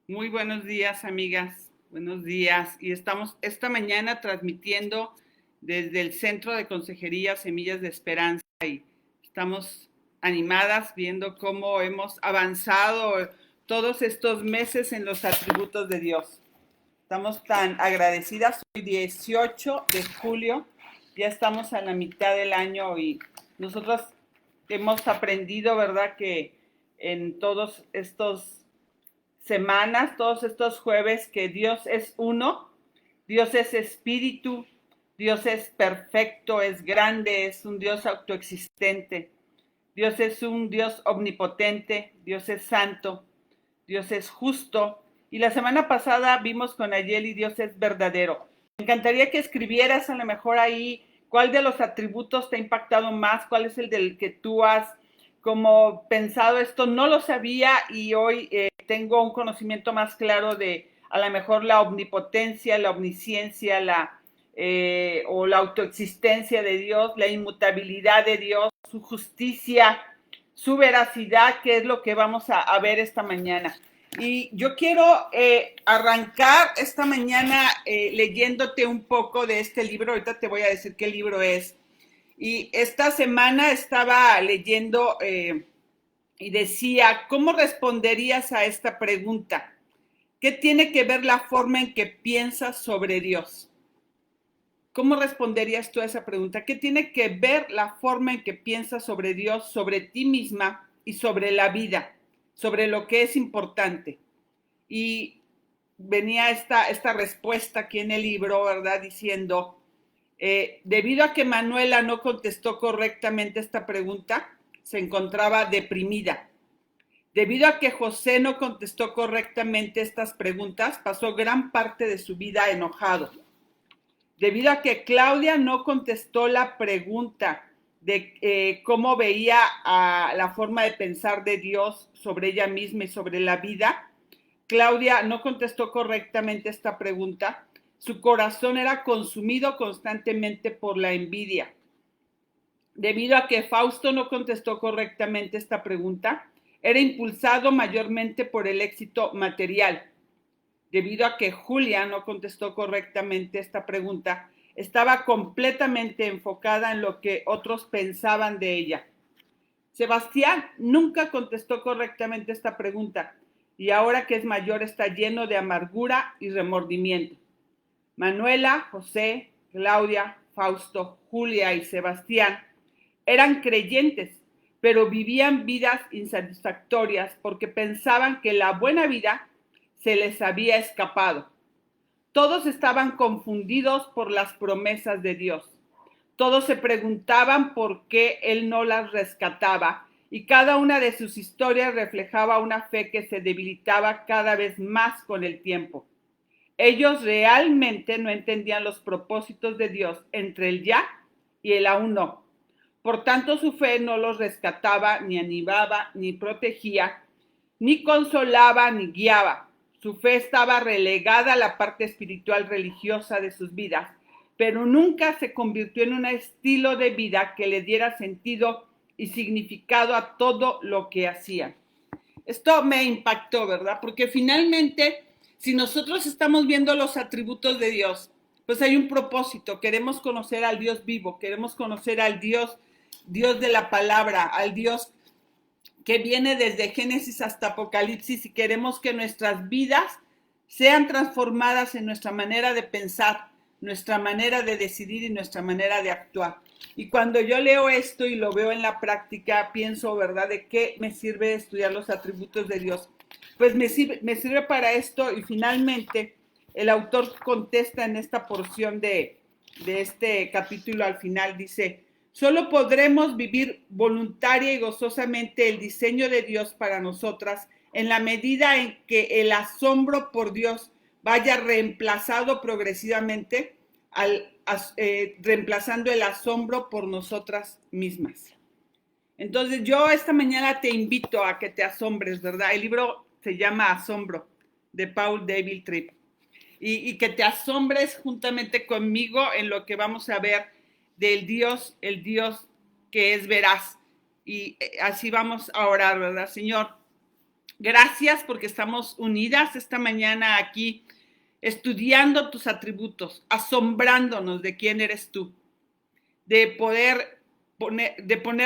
Muy buenos días, amigas. Buenos días. Y estamos esta mañana transmitiendo desde el Centro de Consejería Semillas de Esperanza y estamos animadas viendo cómo hemos avanzado todos estos meses en los atributos de Dios. Estamos tan agradecidas. Hoy 18 de julio, ya estamos a la mitad del año y nosotros hemos aprendido, ¿verdad?, que en todos estos semanas, todos estos jueves, que Dios es uno, Dios es espíritu, Dios es perfecto, es grande, es un Dios autoexistente, Dios es un Dios omnipotente, Dios es santo, Dios es justo. Y la semana pasada vimos con Ayeli, Dios es verdadero. Me encantaría que escribieras a lo mejor ahí cuál de los atributos te ha impactado más, cuál es el del que tú has como pensado esto, no lo sabía y hoy tengo un conocimiento más claro de a lo mejor la omnipotencia, la omnisciencia, o la autoexistencia de Dios, la inmutabilidad de Dios, su justicia, su veracidad, que es lo que vamos a ver esta mañana. Y yo quiero arrancar esta mañana leyéndote un poco de este libro. Ahorita te voy a decir qué libro es. Y esta semana estaba leyendo y decía, ¿cómo responderías a esta pregunta? ¿Qué tiene que ver la forma en que piensas sobre Dios? ¿Cómo responderías tú a esa pregunta? ¿Qué tiene que ver la forma en que piensas sobre Dios, sobre ti misma y sobre la vida, sobre lo que es importante? Y venía esta respuesta aquí en el libro, ¿verdad? Diciendo, debido a que Manuela no contestó correctamente esta pregunta, se encontraba deprimida. Debido a que José no contestó correctamente estas preguntas, pasó gran parte de su vida enojado. Debido a que Claudia no contestó la pregunta de cómo veía la forma de pensar de Dios sobre ella misma y sobre la vida, Claudia no contestó correctamente esta pregunta. Su corazón era consumido constantemente por la envidia. Debido a que Fausto no contestó correctamente esta pregunta, era impulsado mayormente por el éxito material. Debido a que Julia no contestó correctamente esta pregunta, estaba completamente enfocada en lo que otros pensaban de ella. Sebastián nunca contestó correctamente esta pregunta y ahora que es mayor está lleno de amargura y remordimiento. Manuela, José, Claudia, Fausto, Julia y Sebastián eran creyentes, pero vivían vidas insatisfactorias porque pensaban que la buena vida se les había escapado. Todos estaban confundidos por las promesas de Dios. Todos se preguntaban por qué Él no las rescataba y cada una de sus historias reflejaba una fe que se debilitaba cada vez más con el tiempo. Ellos realmente no entendían los propósitos de Dios entre el ya y el aún no. Por tanto, su fe no los rescataba, ni animaba, ni protegía, ni consolaba, ni guiaba. Su fe estaba relegada a la parte espiritual religiosa de sus vidas, pero nunca se convirtió en un estilo de vida que le diera sentido y significado a todo lo que hacían. Esto me impactó, ¿verdad? Porque finalmente, si nosotros estamos viendo los atributos de Dios, pues hay un propósito. Queremos conocer al Dios vivo, queremos conocer al Dios de la palabra, al Dios que viene desde Génesis hasta Apocalipsis y queremos que nuestras vidas sean transformadas en nuestra manera de pensar, nuestra manera de decidir y nuestra manera de actuar. Y cuando yo leo esto y lo veo en la práctica, pienso, ¿verdad?, ¿de qué me sirve estudiar los atributos de Dios? Pues me sirve para esto y finalmente el autor contesta en esta porción de este capítulo al final, dice, solo podremos vivir voluntaria y gozosamente el diseño de Dios para nosotras en la medida en que el asombro por Dios vaya reemplazado progresivamente, reemplazando el asombro por nosotras mismas. Entonces yo esta mañana te invito a que te asombres, ¿verdad? El libro se llama Asombro, de Paul David Tripp. Y que te asombres juntamente conmigo en lo que vamos a ver del Dios, el Dios que es veraz. Y así vamos a orar, ¿verdad? Señor, Gracias porque estamos unidas esta mañana aquí estudiando tus atributos, asombrándonos de quién eres tú, de poner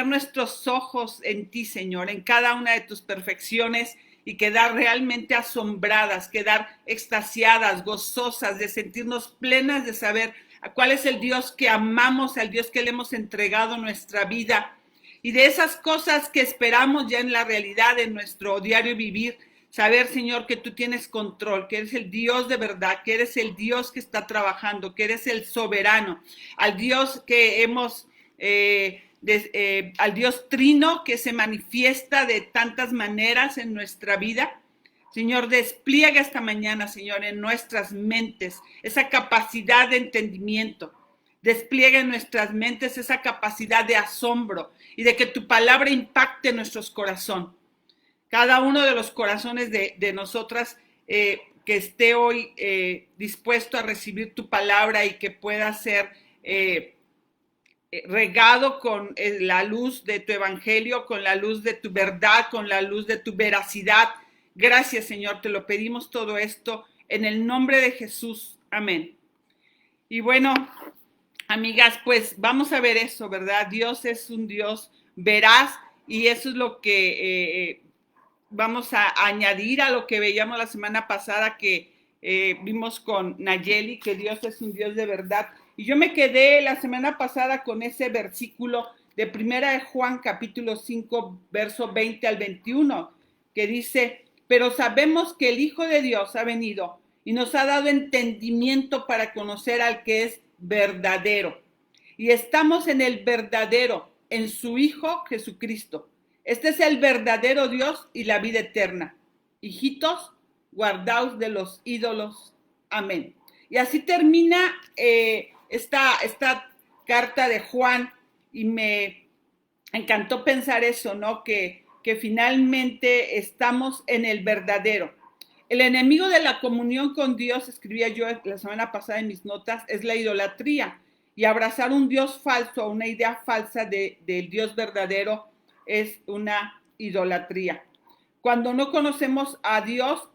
nuestros ojos en ti, Señor, en cada una de tus perfecciones y quedar realmente asombradas, quedar extasiadas, gozosas, de sentirnos plenas de saber a cuál es el Dios que amamos, al Dios que le hemos entregado nuestra vida y de esas cosas que esperamos ya en la realidad, en nuestro diario vivir. Saber, Señor, que tú tienes control, que eres el Dios de verdad, que eres el Dios que está trabajando, que eres el soberano, al Dios que hemos al Dios trino que se manifiesta de tantas maneras en nuestra vida. Señor, despliega esta mañana, Señor, en nuestras mentes esa capacidad de entendimiento. Despliega en nuestras mentes esa capacidad de asombro y de que tu palabra impacte nuestros corazones. Cada uno de los corazones de nosotras que esté hoy dispuesto a recibir tu palabra y que pueda ser regado con la luz de tu evangelio, con la luz de tu verdad, con la luz de tu veracidad. Gracias, Señor, te lo pedimos todo esto en el nombre de Jesús. Amén. Y bueno, amigas, pues vamos a ver eso, ¿verdad? Dios es un Dios veraz y eso es lo que vamos a añadir a lo que veíamos la semana pasada que vimos con Nayeli, que Dios es un Dios de verdad. Y yo me quedé la semana pasada con ese versículo de Primera de Juan, capítulo 5, verso 20 al 21, que dice, pero sabemos que el Hijo de Dios ha venido y nos ha dado entendimiento para conocer al que es verdadero. Y estamos en el verdadero, en su Hijo Jesucristo. Este es el verdadero Dios y la vida eterna. Hijitos, guardaos de los ídolos. Amén. Y así termina esta carta de Juan y me encantó pensar eso, ¿no? Que finalmente estamos en el verdadero. El enemigo de la comunión con Dios, escribía yo la semana pasada en mis notas, es la idolatría. Y abrazar un Dios falso, una idea falsa del Dios verdadero, es una idolatría. Cuando no conocemos a Dios,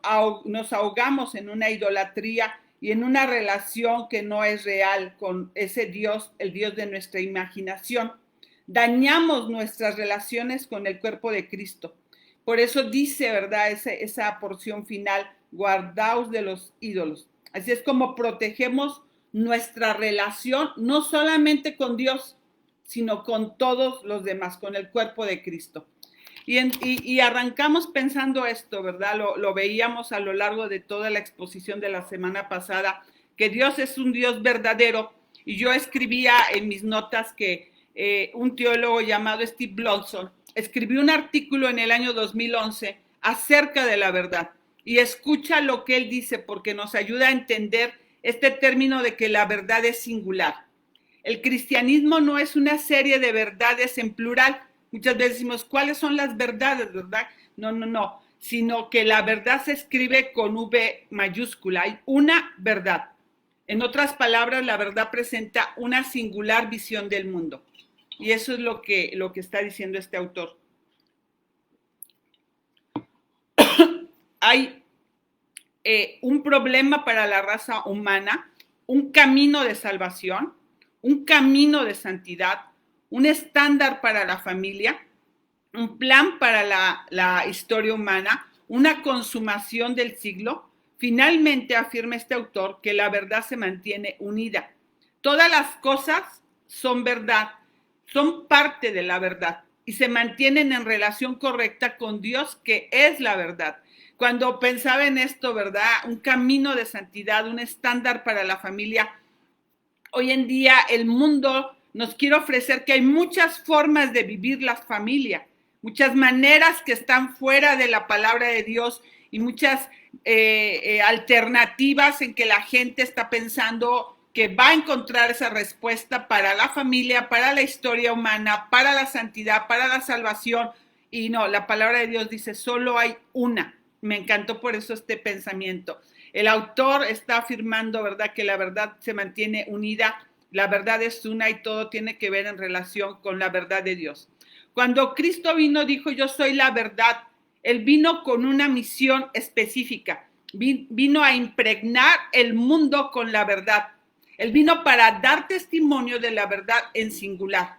nos ahogamos en una idolatría y en una relación que no es real con ese Dios, el Dios de nuestra imaginación. Dañamos nuestras relaciones con el cuerpo de Cristo. Por eso dice, ¿verdad? Esa porción final, guardaos de los ídolos. Así es como protegemos nuestra relación, no solamente con Dios, sino con todos los demás, con el cuerpo de Cristo. Y arrancamos pensando esto, ¿verdad? Lo veíamos a lo largo de toda la exposición de la semana pasada, que Dios es un Dios verdadero. Y yo escribía en mis notas que un teólogo llamado Steve Blondson escribió un artículo en el año 2011 acerca de la verdad. Y escucha lo que él dice porque nos ayuda a entender este término de que la verdad es singular. El cristianismo no es una serie de verdades en plural. Muchas veces decimos, ¿cuáles son las verdades, verdad? No, sino que la verdad se escribe con V mayúscula. Hay una verdad. En otras palabras, la verdad presenta una singular visión del mundo. Y eso es lo que está diciendo este autor. Hay un problema para la raza humana, un camino de salvación, un camino de santidad, un estándar para la familia, un plan para la historia humana, una consumación del siglo. Finalmente afirma este autor que la verdad se mantiene unida. Todas las cosas son verdad, son parte de la verdad y se mantienen en relación correcta con Dios, que es la verdad. Cuando pensaba en esto, ¿verdad? Un camino de santidad, un estándar para la familia. Hoy en día el mundo nos quiere ofrecer que hay muchas formas de vivir la familia, muchas maneras que están fuera de la palabra de Dios y muchas alternativas en que la gente está pensando que va a encontrar esa respuesta para la familia, para la historia humana, para la santidad, para la salvación. Y no, la palabra de Dios dice, solo hay una. Me encantó por eso este pensamiento. El autor está afirmando, ¿verdad?, que la verdad se mantiene unida, la verdad es una y todo tiene que ver en relación con la verdad de Dios. Cuando Cristo vino, dijo, yo soy la verdad, Él vino con una misión específica. Vino a impregnar el mundo con la verdad. Él vino para dar testimonio de la verdad en singular.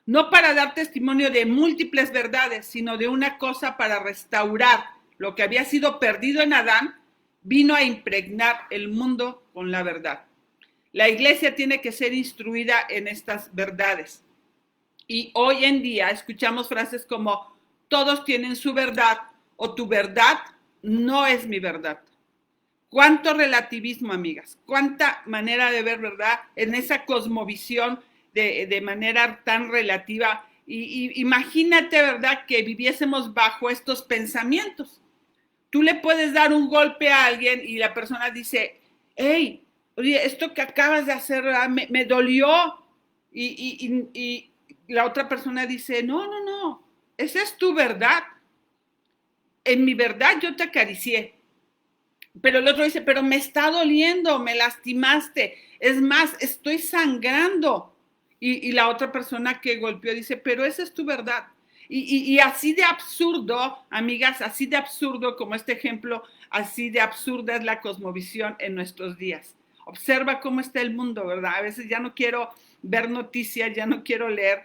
No para dar testimonio de múltiples verdades, sino de una cosa para restaurar lo que había sido perdido en Adán. Vino a impregnar el mundo con la verdad. La iglesia tiene que ser instruida en estas verdades. Y hoy en día escuchamos frases como todos tienen su verdad o tu verdad no es mi verdad. Cuánto relativismo, amigas, cuánta manera de ver verdad en esa cosmovisión de manera tan relativa. Y imagínate, ¿verdad?, que viviésemos bajo estos pensamientos. Tú le puedes dar un golpe a alguien y la persona dice, hey, oye, esto que acabas de hacer me dolió. Y la otra persona dice, no, esa es tu verdad. En mi verdad yo te acaricié. Pero el otro dice, pero me está doliendo, me lastimaste. Es más, estoy sangrando. Y la otra persona que golpeó dice, pero esa es tu verdad. Y así de absurdo, amigas, así de absurdo como este ejemplo, así de absurda es la cosmovisión en nuestros días. Observa cómo está el mundo, ¿verdad? A veces ya no quiero ver noticias, ya no quiero leer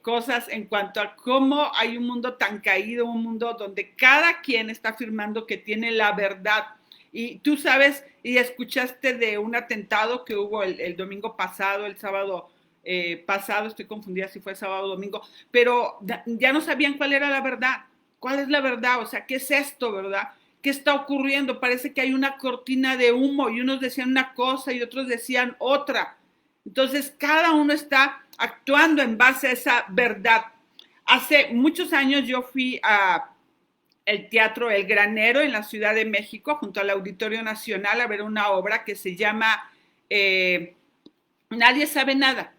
cosas en cuanto a cómo hay un mundo tan caído, un mundo donde cada quien está afirmando que tiene la verdad. Y tú sabes y escuchaste de un atentado que hubo el domingo pasado, el sábado pasado, estoy confundida si fue sábado o domingo, pero ya no sabían cuál era la verdad. ¿Cuál es la verdad? O sea, ¿qué es esto, verdad? ¿Qué está ocurriendo? Parece que hay una cortina de humo y unos decían una cosa y otros decían otra. Entonces, cada uno está actuando en base a esa verdad. Hace muchos años yo fui a el Teatro El Granero en la Ciudad de México, junto al Auditorio Nacional, a ver una obra que se llama Nadie sabe nada.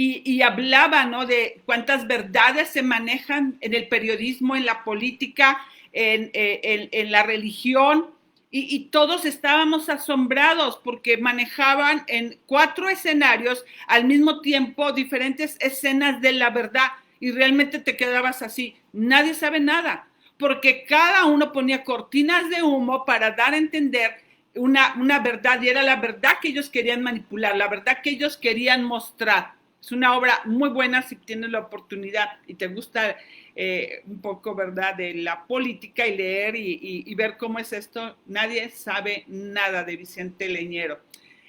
Y hablaba, ¿no?, de cuántas verdades se manejan en el periodismo, en la política, en la religión, y todos estábamos asombrados porque manejaban en 4 escenarios al mismo tiempo diferentes escenas de la verdad, y realmente te quedabas así, nadie sabe nada, porque cada uno ponía cortinas de humo para dar a entender una verdad, y era la verdad que ellos querían manipular, la verdad que ellos querían mostrar. Es una obra muy buena si tienes la oportunidad y te gusta un poco, ¿verdad?, de la política y leer y ver cómo es esto. Nadie sabe nada, de Vicente Leñero.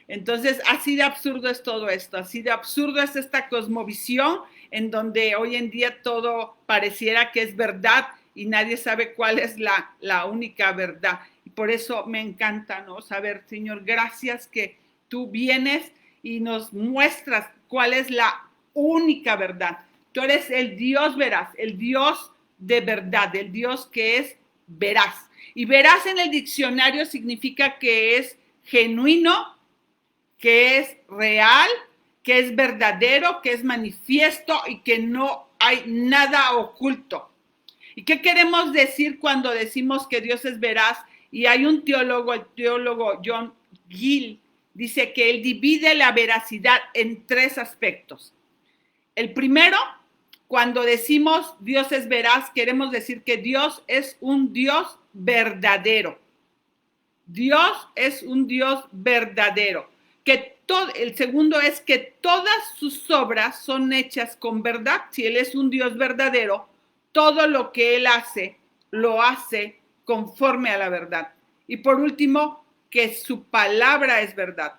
Entonces, así de absurdo es todo esto, así de absurdo es esta cosmovisión en donde hoy en día todo pareciera que es verdad y nadie sabe cuál es la única verdad. Y por eso me encanta, ¿no?, saber, Señor, gracias que tú vienes y nos muestras cuál es la única verdad. Tú eres el Dios veraz, el Dios de verdad, el Dios que es veraz. Y veraz en el diccionario significa que es genuino, que es real, que es verdadero, que es manifiesto y que no hay nada oculto. ¿Y qué queremos decir cuando decimos que Dios es veraz? Y hay un teólogo, el teólogo John Gill, dice que él divide la veracidad en 3 aspectos. El primero, cuando decimos Dios es veraz, queremos decir que Dios es un Dios verdadero. Dios es un Dios verdadero. El segundo es que todas sus obras son hechas con verdad. Si Él es un Dios verdadero, todo lo que Él hace, lo hace conforme a la verdad. Y por último, que su palabra es verdad.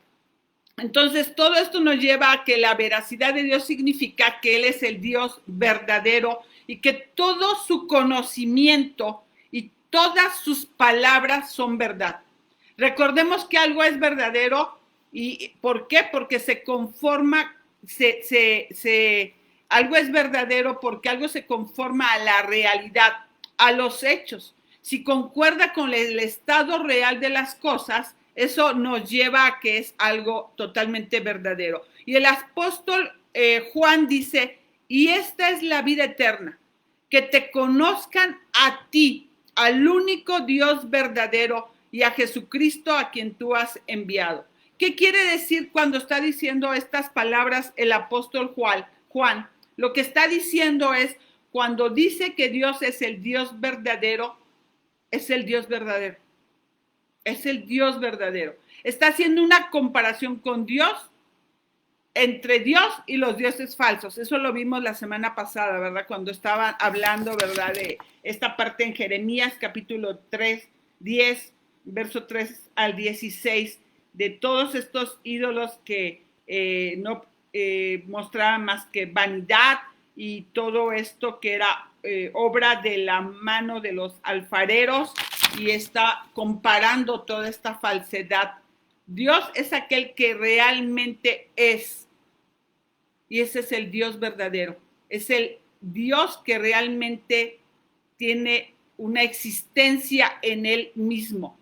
Entonces, todo esto nos lleva a que la veracidad de Dios significa que Él es el Dios verdadero y que todo su conocimiento y todas sus palabras son verdad. Recordemos que algo es verdadero. ¿Y por qué? Porque se conforma, algo es verdadero porque algo se conforma a la realidad, a los hechos. Si concuerda con el estado real de las cosas, eso nos lleva a que es algo totalmente verdadero. Y el apóstol Juan dice, y esta es la vida eterna, que te conozcan a ti, al único Dios verdadero, y a Jesucristo a quien tú has enviado. ¿Qué quiere decir cuando está diciendo estas palabras el apóstol Juan? Lo que está diciendo es, cuando dice que Dios es el Dios verdadero, es el Dios verdadero. Es el Dios verdadero. Está haciendo una comparación con Dios, entre Dios y los dioses falsos. Eso lo vimos la semana pasada, ¿verdad? Cuando estaban hablando, ¿verdad? De esta parte en Jeremías capítulo 3, 10, verso 3 al 16, de todos estos ídolos que no mostraban más que vanidad y todo esto que era obra de la mano de los alfareros, y está comparando toda esta falsedad. Dios es aquel que realmente es, y ese es el Dios verdadero. Es el Dios que realmente tiene una existencia en él mismo.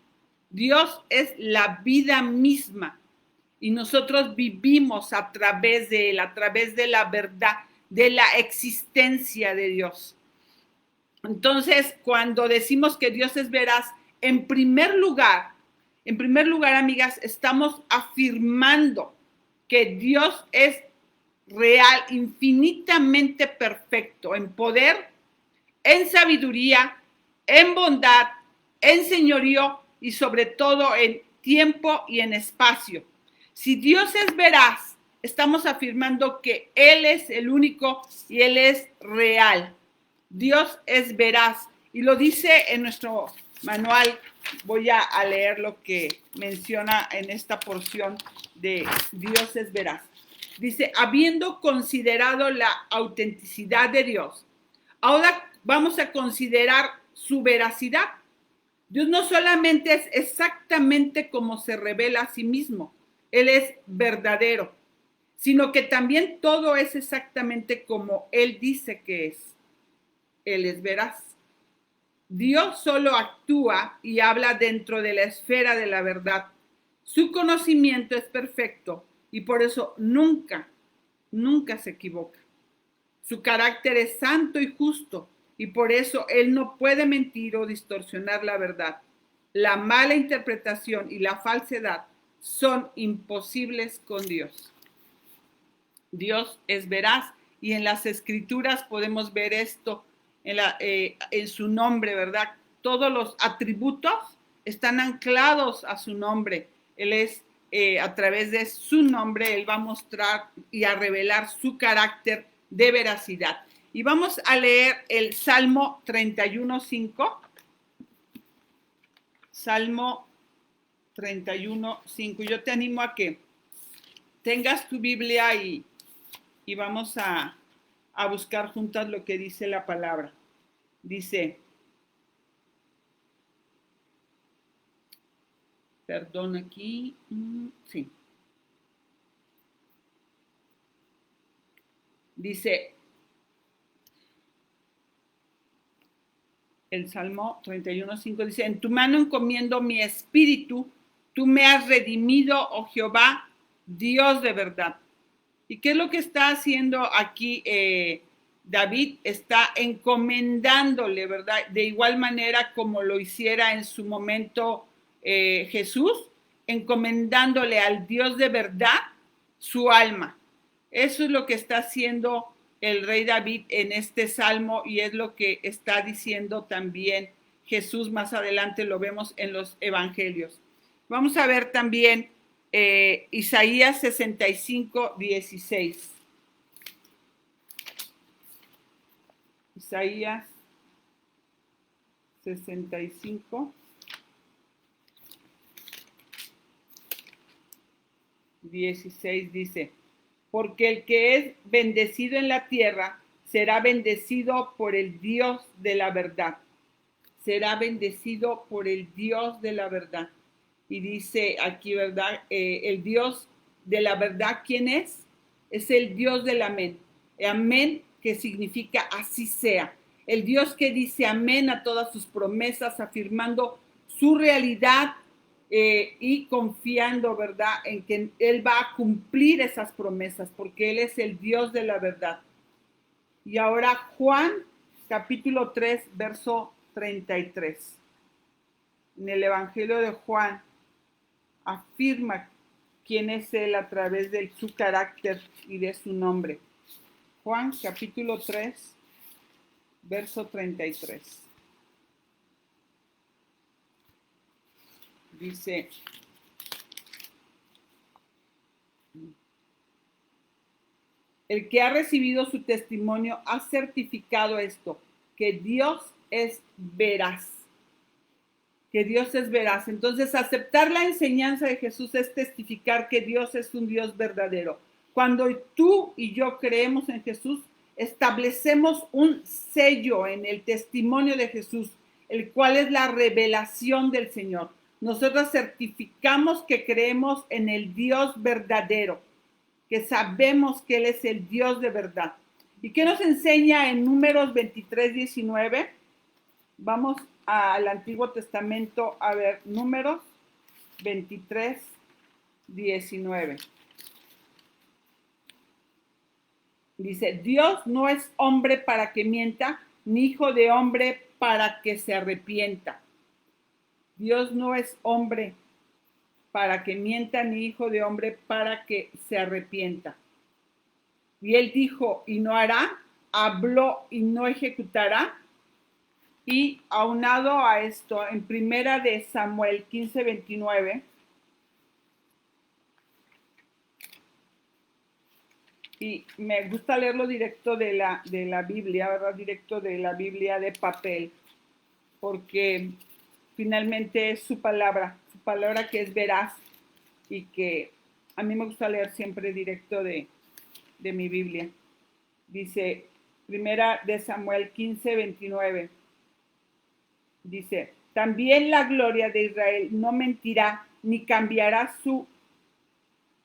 Dios es la vida misma y nosotros vivimos a través de él, a través de la verdad, de la existencia de Dios. Entonces, cuando decimos que Dios es veraz, en primer lugar, amigas, estamos afirmando que Dios es real, infinitamente perfecto en poder, en sabiduría, en bondad, en señorío y sobre todo en tiempo y en espacio. Si Dios es veraz, estamos afirmando que Él es el único y Él es real. Dios es veraz y lo dice en nuestro manual. Voy a leer lo que menciona en esta porción de Dios es veraz. Dice, habiendo considerado la autenticidad de Dios, ahora vamos a considerar su veracidad. Dios no solamente es exactamente como se revela a sí mismo, Él es verdadero, sino que también todo es exactamente como Él dice que es. Él es veraz. Dios solo actúa y habla dentro de la esfera de la verdad. Su conocimiento es perfecto y por eso nunca se equivoca. Su carácter es santo y justo y por eso Él no puede mentir o distorsionar la verdad. La mala interpretación y la falsedad son imposibles con Dios. Dios es veraz y en las escrituras podemos ver esto en su nombre, ¿verdad? Todos los atributos están anclados a su nombre. Él es, a través de su nombre, Él va a mostrar y a revelar su carácter de veracidad. Y vamos a leer el Salmo 31:5. Salmo 31:5. Yo te animo a que tengas tu Biblia y vamos a buscar juntas lo que dice la palabra. Dice, perdón aquí, sí. Dice, el Salmo 31:5 dice, en tu mano encomiendo mi espíritu, tú me has redimido, oh Jehová, Dios de verdad. ¿Y qué es lo que está haciendo aquí David? Está encomendándole, ¿verdad? De igual manera como lo hiciera en su momento Jesús, encomendándole al Dios de verdad su alma. Eso es lo que está haciendo el rey David en este salmo y es lo que está diciendo también Jesús. Más adelante lo vemos en los evangelios. Vamos a ver también Isaías 65:16. Isaías 65:16 dice, porque el que es bendecido en la tierra será bendecido por el Dios de la verdad. Será bendecido por el Dios de la verdad. Y dice aquí, ¿verdad? El Dios de la verdad, ¿quién es? Es el Dios del amén. Amén, que significa así sea. El Dios que dice amén a todas sus promesas, afirmando su realidad y confiando, ¿verdad?, en que Él va a cumplir esas promesas, porque Él es el Dios de la verdad. Y ahora Juan, capítulo 3, verso 33. En el Evangelio de Juan afirma quién es Él a través de su carácter y de su nombre. Juan capítulo 3, verso 33. Dice, el que ha recibido su testimonio ha certificado esto, que Dios es veraz. Que Dios es veraz. Entonces, aceptar la enseñanza de Jesús es testificar que Dios es un Dios verdadero. Cuando tú y yo creemos en Jesús, establecemos un sello en el testimonio de Jesús, el cual es la revelación del Señor. Nosotros certificamos que creemos en el Dios verdadero, que sabemos que Él es el Dios de verdad. ¿Y qué nos enseña en Números 23:19? Vamos al Antiguo Testamento a ver Números 23:19. Dice, Dios no es hombre para que mienta, ni hijo de hombre para que se arrepienta. Dios no es hombre para que mienta, ni hijo de hombre para que se arrepienta. Y él dijo y no hará, habló y no ejecutará. Y aunado a esto, en primera de Samuel 15:29, y me gusta leerlo directo de la Biblia, ¿verdad? Directo de la Biblia de papel, porque finalmente es su palabra que es veraz y que a mí me gusta leer siempre directo de mi Biblia. Dice, primera de Samuel 15:29, dice, también la gloria de Israel no mentirá ni cambiará su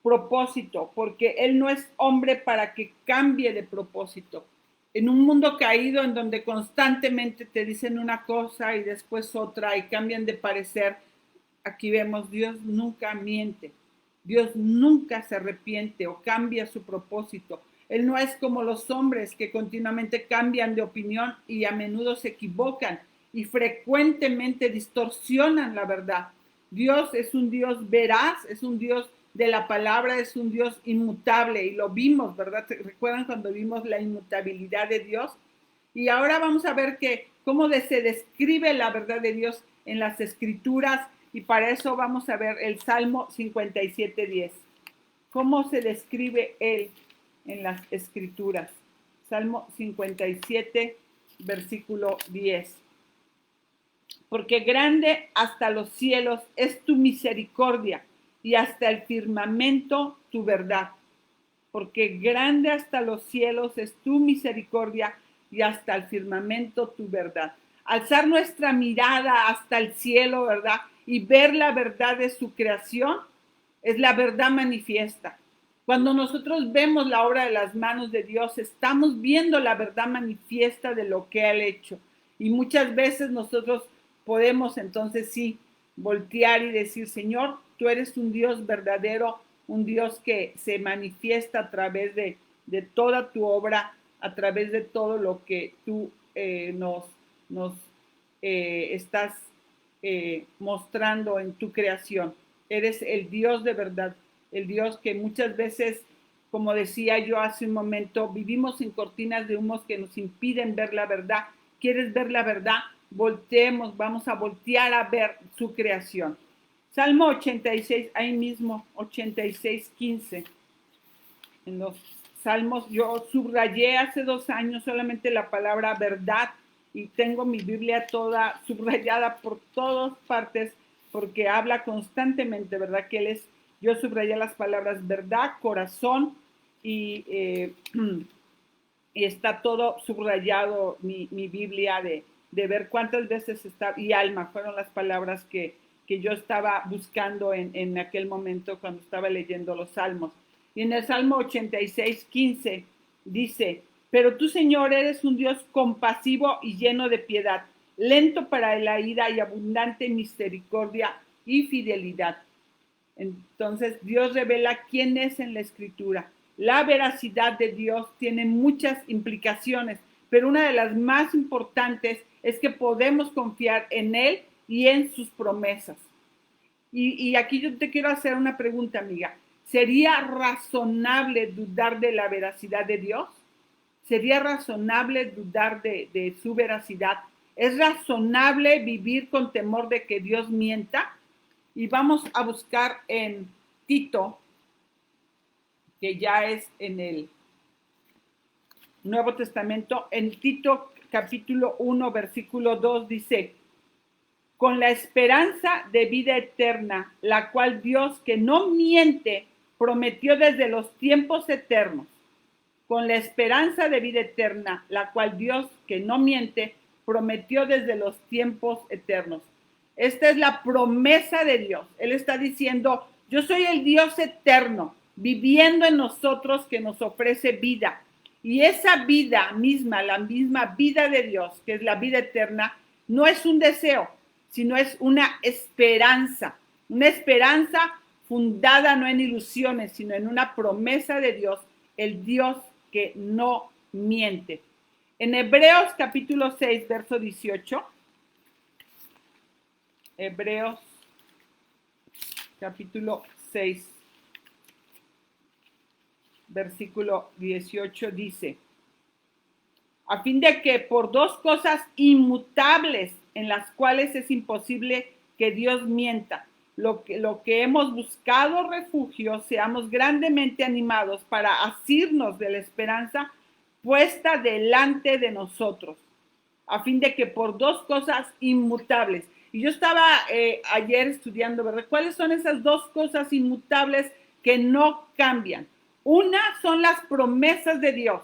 propósito, porque él no es hombre para que cambie de propósito. En un mundo caído en donde constantemente te dicen una cosa y después otra y cambian de parecer, aquí vemos, Dios nunca miente. Dios nunca se arrepiente o cambia su propósito. Él no es como los hombres que continuamente cambian de opinión y a menudo se equivocan y frecuentemente distorsionan la verdad. Dios es un Dios veraz, es un Dios de la palabra, es un Dios inmutable y lo vimos, ¿verdad? ¿Recuerdan cuando vimos la inmutabilidad de Dios? Y ahora vamos a ver cómo se describe la verdad de Dios en las Escrituras y para eso vamos a ver el Salmo 57:10. ¿Cómo se describe Él en las Escrituras? Salmo 57, versículo 10. Porque grande hasta los cielos es tu misericordia y hasta el firmamento tu verdad. Porque grande hasta los cielos es tu misericordia y hasta el firmamento tu verdad. Alzar nuestra mirada hasta el cielo, ¿verdad? Y ver la verdad de su creación es la verdad manifiesta. Cuando nosotros vemos la obra de las manos de Dios, estamos viendo la verdad manifiesta de lo que Él ha hecho. Y muchas veces nosotros podemos entonces sí voltear y decir, Señor, tú eres un Dios verdadero, un Dios que se manifiesta a través de toda tu obra, a través de todo lo que tú nos estás mostrando en tu creación. Eres el Dios de verdad, el Dios que muchas veces, como decía yo hace un momento, vivimos en cortinas de humos que nos impiden ver la verdad. ¿Quieres ver la verdad? Volteemos, vamos a voltear a ver su creación. Salmo 86, ahí mismo, 86:15. En los salmos, yo subrayé hace 2 años solamente la palabra verdad y tengo mi Biblia toda subrayada por todas partes porque habla constantemente, ¿verdad? Que Él es, yo subrayé las palabras verdad, corazón y está todo subrayado mi Biblia de ver cuántas veces está, y alma, fueron las palabras que yo estaba buscando en aquel momento cuando estaba leyendo los salmos. Y en el Salmo 86:15 dice, pero tú, Señor, eres un Dios compasivo y lleno de piedad, lento para la ira y abundante en misericordia y fidelidad. Entonces Dios revela quién es en la Escritura. La veracidad de Dios tiene muchas implicaciones, pero una de las más importantes es que podemos confiar en Él y en sus promesas. Y aquí yo te quiero hacer una pregunta, amiga. ¿Sería razonable dudar de la veracidad de Dios? ¿Sería razonable dudar de su veracidad? ¿Es razonable vivir con temor de que Dios mienta? Y vamos a buscar en Tito, que ya es en el Nuevo Testamento, en Tito capítulo 1, versículo 2 dice, con la esperanza de vida eterna, la cual Dios, que no miente, prometió desde los tiempos eternos. Con la esperanza de vida eterna, la cual Dios, que no miente, prometió desde los tiempos eternos. Esta es la promesa de Dios. Él está diciendo, yo soy el Dios eterno, viviendo en nosotros, que nos ofrece vida. Y esa vida misma, la misma vida de Dios, que es la vida eterna, no es un deseo, sino es una esperanza fundada no en ilusiones, sino en una promesa de Dios, el Dios que no miente. En Hebreos capítulo 6, verso 18, Hebreos capítulo 6, versículo 18 dice, a fin de que por dos cosas inmutables en las cuales es imposible que Dios mienta, lo que hemos buscado refugio, seamos grandemente animados para asirnos de la esperanza puesta delante de nosotros, a fin de que por dos cosas inmutables. Y yo estaba ayer estudiando, ¿verdad? ¿Cuáles son esas dos cosas inmutables que no cambian? Una son las promesas de Dios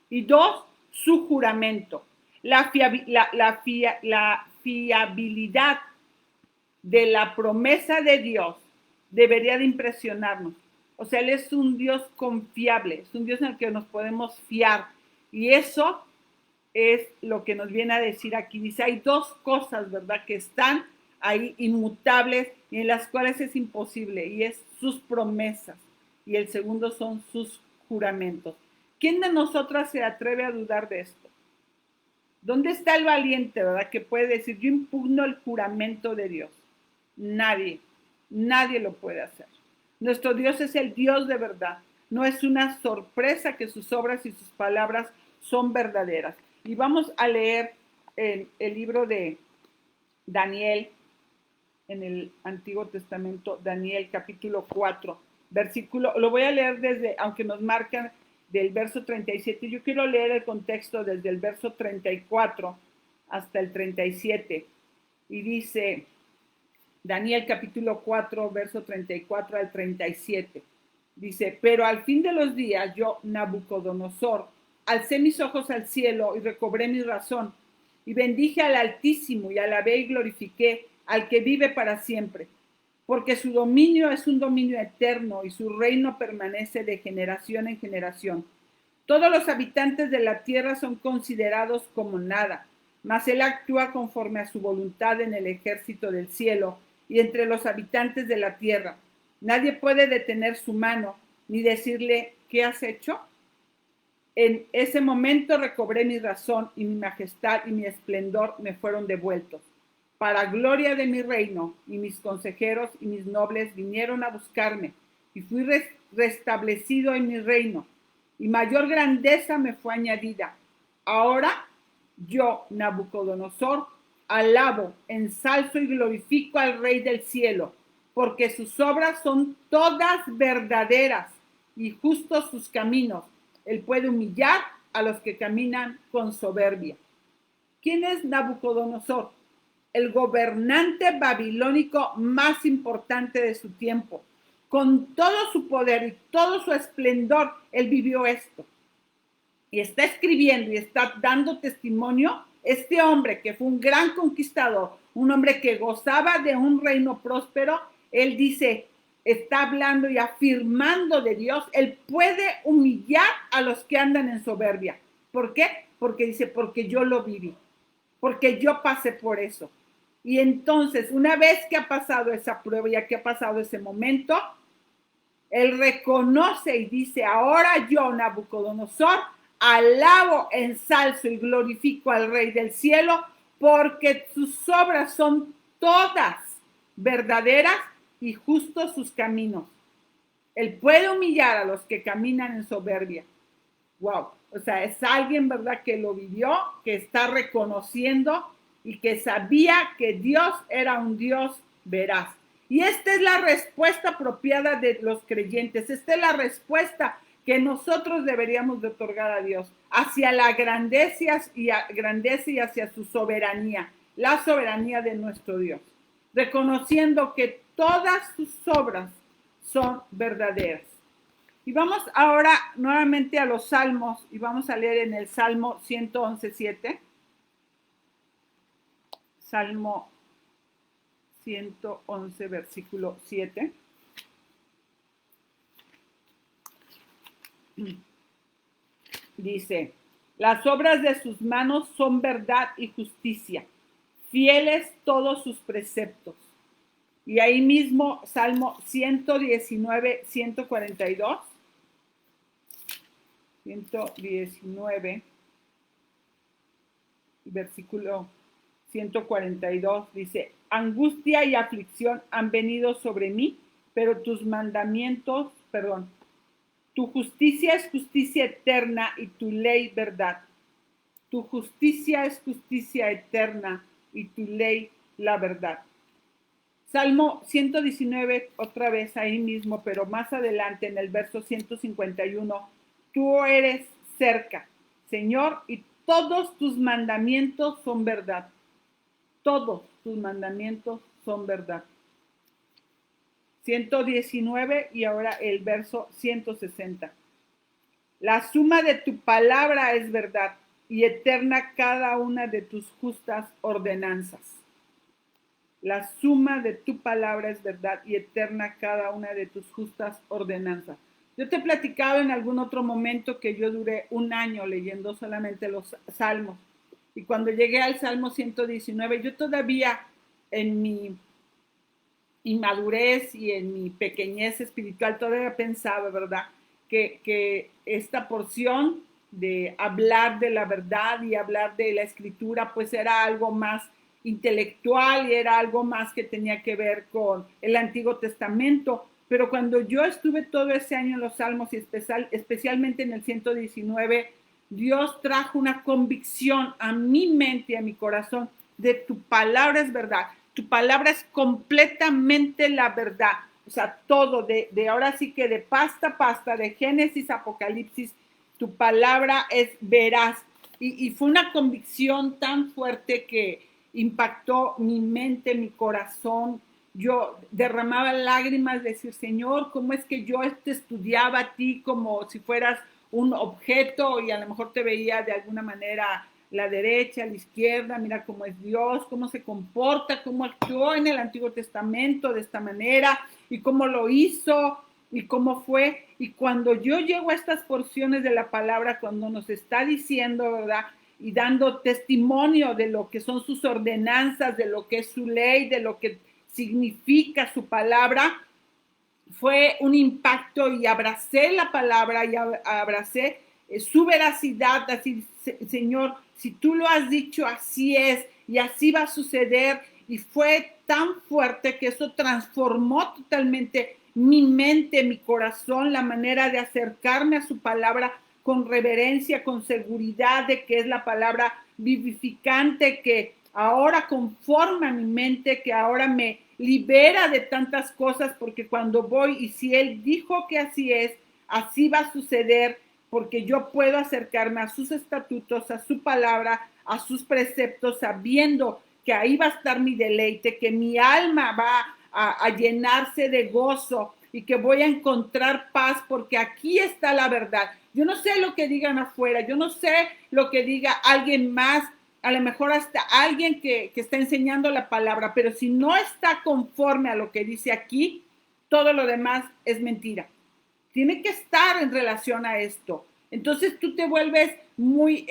y dos, su juramento. La fiabilidad de la promesa de Dios debería de impresionarnos. O sea, Él es un Dios confiable, es un Dios en el que nos podemos fiar. Y eso es lo que nos viene a decir aquí. Dice, hay dos cosas, ¿verdad?, que están ahí inmutables y en las cuales es imposible, y es sus promesas. Y el segundo son sus juramentos. ¿Quién de nosotras se atreve a dudar de esto? ¿Dónde está el valiente, verdad, que puede decir, yo impugno el juramento de Dios? Nadie lo puede hacer. Nuestro Dios es el Dios de verdad. No es una sorpresa que sus obras y sus palabras son verdaderas. Y vamos a leer el libro de Daniel, en el Antiguo Testamento, Daniel capítulo 4, versículo, lo voy a leer desde, aunque nos marcan del verso 37, yo quiero leer el contexto desde el verso 34 hasta el 37, y dice, Daniel capítulo 4, verso 34 al 37, dice, pero al fin de los días yo, Nabucodonosor, alcé mis ojos al cielo y recobré mi razón, y bendije al Altísimo y alabé y glorifiqué al que vive para siempre, porque su dominio es un dominio eterno y su reino permanece de generación en generación. Todos los habitantes de la tierra son considerados como nada, mas él actúa conforme a su voluntad en el ejército del cielo y entre los habitantes de la tierra. Nadie puede detener su mano ni decirle, ¿qué has hecho? En ese momento recobré mi razón y mi majestad y mi esplendor me fueron devueltos. Para gloria de mi reino, y mis consejeros y mis nobles vinieron a buscarme, y fui restablecido en mi reino, y mayor grandeza me fue añadida. Ahora yo, Nabucodonosor, alabo, ensalzo y glorifico al Rey del cielo, porque sus obras son todas verdaderas y justos sus caminos. Él puede humillar a los que caminan con soberbia. ¿Quién es Nabucodonosor? El gobernante babilónico más importante de su tiempo. Con todo su poder y todo su esplendor, él vivió esto. Y está escribiendo y está dando testimonio. Este hombre que fue un gran conquistador, un hombre que gozaba de un reino próspero, él dice, está hablando y afirmando de Dios, él puede humillar a los que andan en soberbia. ¿Por qué? Porque dice, porque yo lo viví, porque yo pasé por eso. Y entonces, una vez que ha pasado esa prueba, ya que ha pasado ese momento, él reconoce y dice, ahora yo, Nabucodonosor, alabo, ensalzo y glorifico al Rey del cielo, porque sus obras son todas verdaderas y justos sus caminos. Él puede humillar a los que caminan en soberbia. Wow, o sea, es alguien, ¿verdad?, que lo vivió, que está reconociendo y que sabía que Dios era un Dios veraz. Y esta es la respuesta apropiada de los creyentes, esta es la respuesta que nosotros deberíamos de otorgar a Dios hacia la grandeza y hacia su soberanía, la soberanía de nuestro Dios, reconociendo que todas sus obras son verdaderas. Y vamos ahora nuevamente a los salmos y vamos a leer en el Salmo 111:7. Salmo 111, versículo 7. Dice, las obras de sus manos son verdad y justicia, fieles todos sus preceptos. Y ahí mismo, Salmo 119, 142. 119, versículo 142, dice, angustia y aflicción han venido sobre mí, pero tus mandamientos, tu justicia es justicia eterna y tu ley verdad. Tu justicia es justicia eterna y tu ley la verdad. Salmo 119, otra vez ahí mismo, pero más adelante en el verso 151, tú eres cerca, Señor, y todos tus mandamientos son verdad. Todos tus mandamientos son verdad. 119 y ahora el verso 160. La suma de tu palabra es verdad y eterna cada una de tus justas ordenanzas. La suma de tu palabra es verdad y eterna cada una de tus justas ordenanzas. Yo te he platicado en algún otro momento que yo duré un año leyendo solamente los salmos. Y cuando llegué al Salmo 119, yo todavía en mi inmadurez y en mi pequeñez espiritual todavía pensaba, ¿verdad?, que esta porción de hablar de la verdad y hablar de la escritura, pues era algo más intelectual y era algo más que tenía que ver con el Antiguo Testamento. Pero cuando yo estuve todo ese año en los Salmos y especialmente en el 119, Dios trajo una convicción a mi mente y a mi corazón de tu palabra es verdad. Tu palabra es completamente la verdad. O sea, todo, de ahora sí que de pasta a pasta, de Génesis a Apocalipsis, tu palabra es veraz. Y fue una convicción tan fuerte que impactó mi mente, mi corazón. Yo derramaba lágrimas, decir, Señor, ¿cómo es que yo te estudiaba a ti como si fueras un objeto y a lo mejor te veía de alguna manera la derecha, la izquierda, mira cómo es Dios, cómo se comporta, cómo actuó en el Antiguo Testamento de esta manera y cómo lo hizo y cómo fue? Y cuando yo llego a estas porciones de la palabra, cuando nos está diciendo, ¿verdad?, y dando testimonio de lo que son sus ordenanzas, de lo que es su ley, de lo que significa su palabra, fue un impacto y abracé la palabra y abracé su veracidad, así, Señor, si tú lo has dicho, así es y así va a suceder. Y fue tan fuerte que eso transformó totalmente mi mente, mi corazón, la manera de acercarme a su palabra con reverencia, con seguridad de que es la palabra vivificante que ahora conforma mi mente, que ahora me libera de tantas cosas, porque cuando voy y si Él dijo que así es, así va a suceder, porque yo puedo acercarme a sus estatutos, a su palabra, a sus preceptos, sabiendo que ahí va a estar mi deleite, que mi alma va a llenarse de gozo y que voy a encontrar paz, porque aquí está la verdad. Yo no sé lo que digan afuera, yo no sé lo que diga alguien más, a lo mejor hasta alguien que está enseñando la palabra, pero si no está conforme a lo que dice aquí, todo lo demás es mentira. Tiene que estar en relación a esto. Entonces tú te vuelves muy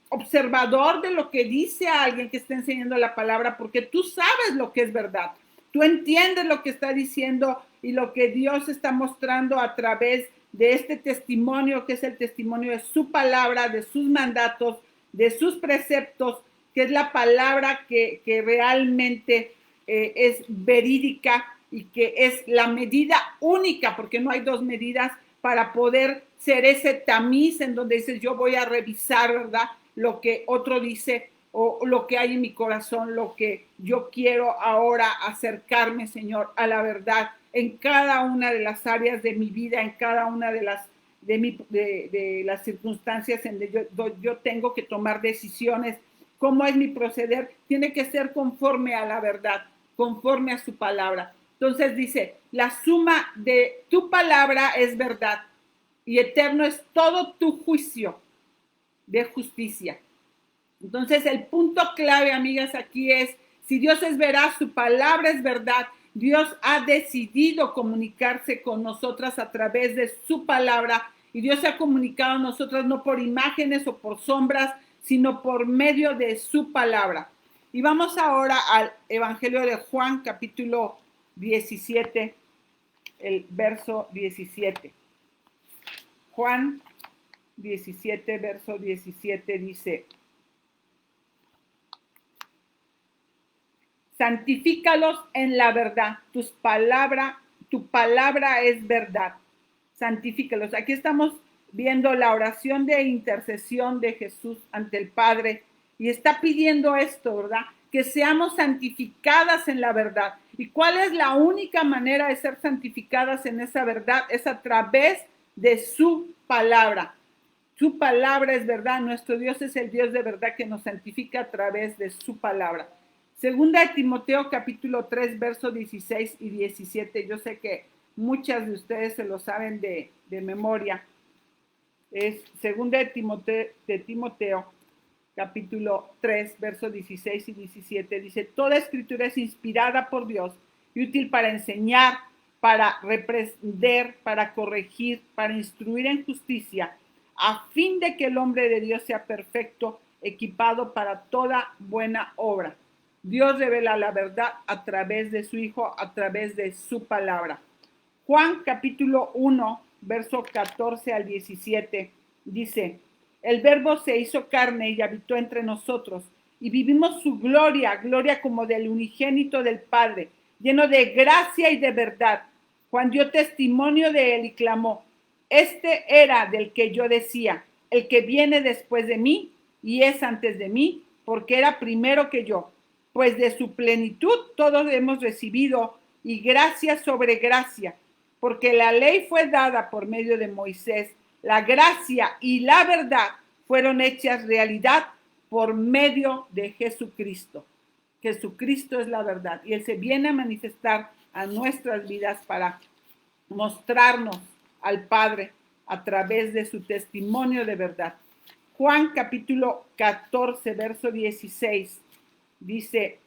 observador de lo que dice alguien que está enseñando la palabra, porque tú sabes lo que es verdad. Tú entiendes lo que está diciendo y lo que Dios está mostrando a través de este testimonio, que es el testimonio de su palabra, de sus mandatos, de sus preceptos, que es la palabra que realmente es verídica y que es la medida única, porque no hay dos medidas para poder ser ese tamiz en donde dices, yo voy a revisar, ¿verdad? Lo que otro dice o lo que hay en mi corazón, lo que yo quiero ahora acercarme, Señor, a la verdad en cada una de las áreas de mi vida, en cada una de las de las circunstancias en donde yo tengo que tomar decisiones. ¿Cómo es mi proceder? Tiene que ser conforme a la verdad, conforme a su palabra. Entonces dice, la suma de tu palabra es verdad y eterno es todo tu juicio de justicia. Entonces el punto clave, amigas, aquí es, si Dios es veraz, su palabra es verdad. Dios ha decidido comunicarse con nosotras a través de su palabra y Dios se ha comunicado a nosotras no por imágenes o por sombras, sino por medio de su palabra. Y vamos ahora al Evangelio de Juan, capítulo 17, el verso 17. Juan 17, verso 17 dice: santifícalos en la verdad, tu palabra es verdad. Santifícalos. Aquí estamos viendo la oración de intercesión de Jesús ante el Padre y está pidiendo esto, ¿verdad? Que seamos santificadas en la verdad. ¿Y cuál es la única manera de ser santificadas en esa verdad? Es a través de su palabra. Su palabra es verdad. Nuestro Dios es el Dios de verdad que nos santifica a través de su palabra. Segunda de Timoteo capítulo 3, versos 16 y 17. Yo sé que muchas de ustedes se lo saben de memoria. Es segunda de Timoteo capítulo 3, versos 16 y 17. Dice, toda escritura es inspirada por Dios y útil para enseñar, para reprender, para corregir, para instruir en justicia, a fin de que el hombre de Dios sea perfecto, equipado para toda buena obra. Dios revela la verdad a través de su Hijo, a través de su palabra. Juan capítulo 1, verso 14 al 17, dice, el verbo se hizo carne y habitó entre nosotros, y vivimos su gloria, gloria como del unigénito del Padre, lleno de gracia y de verdad. Juan dio testimonio de él y clamó, este era del que yo decía, el que viene después de mí y es antes de mí, porque era primero que yo. Pues de su plenitud todos hemos recibido y gracia sobre gracia, porque la ley fue dada por medio de Moisés, la gracia y la verdad fueron hechas realidad por medio de Jesucristo. Jesucristo es la verdad y Él se viene a manifestar a nuestras vidas para mostrarnos al Padre a través de su testimonio de verdad. Juan capítulo 14, verso 16. Dice,